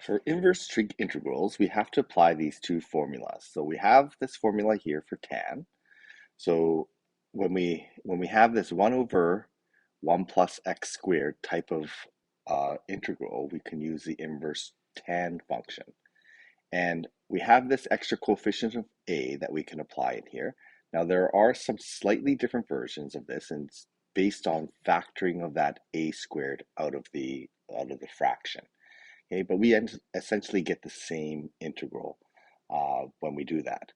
For inverse trig integrals, we have to apply these two formulas. So we have this formula here for tan. So when we have this 1 over 1 plus x squared type of integral, we can use the inverse tan function. And we have this extra coefficient of a that we can apply in here. Now there are some slightly different versions of this, and it's based on factoring of that a squared out of the fraction. Okay, but we essentially get the same integral when we do that.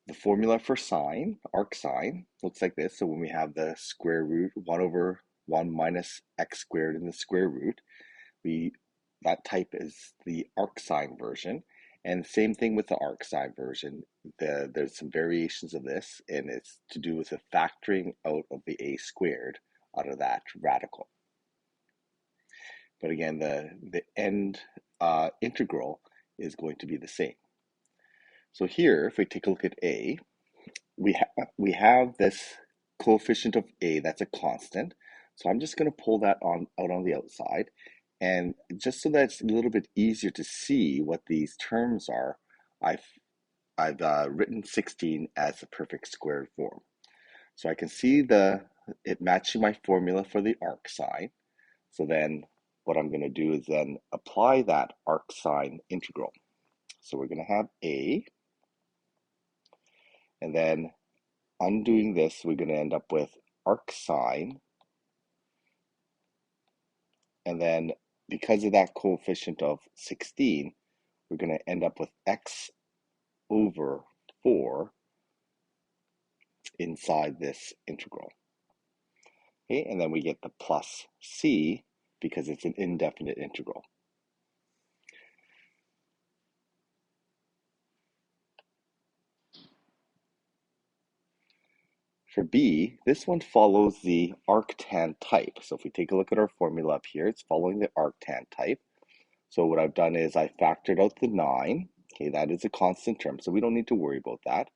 The formula for sine, arc sine, looks like this. So when we have the square root 1 over 1 minus x squared in the square root, that type is the arc sine version. And same thing with the arc sine version. There's some variations of this, and it's to do with the factoring out of the a squared out of that radical. But again, the end integral is going to be the same. So here, if we take a look at a, we have this coefficient of a that's a constant. So I'm just going to pull that out on the outside. And just so that it's a little bit easier to see what these terms are, I've written 16 as a perfect squared form. So I can see it matching my formula for the arc sine. So then what I'm going to do is then apply that arc sine integral. So we're going to have a, and then undoing this, we're going to end up with arc sine, and then because of that coefficient of 16, we're going to end up with x over 4 inside this integral. Okay, and then we get the plus c because it's an indefinite integral. For b, this one follows the arctan type. So if we take a look at our formula up here, it's following the arctan type. So what I've done is I factored out the 9. Okay, that is a constant term, so we don't need to worry about that.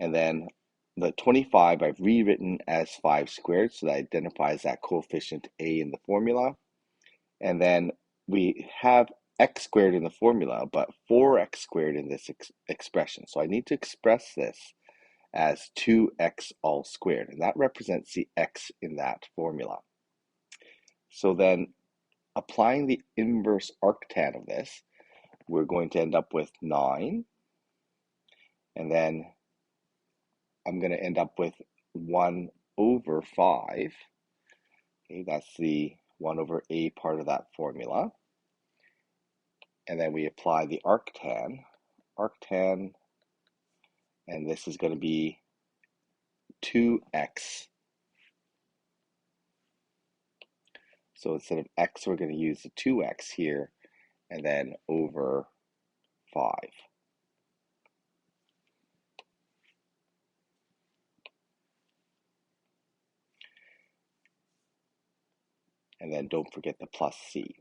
And then the 25 I've rewritten as 5 squared, so that identifies that coefficient a in the formula. And then we have x squared in the formula, but 4x squared in this expression. So I need to express this as 2x all squared, and that represents the x in that formula. So then applying the inverse arctan of this, we're going to end up with 9, and then I'm going to end up with 1 over 5. Okay, that's the 1 over a part of that formula. And then we apply the arctan, and this is going to be 2x. So instead of x, we're going to use the 2x here, and then over 5. And then don't forget the plus c.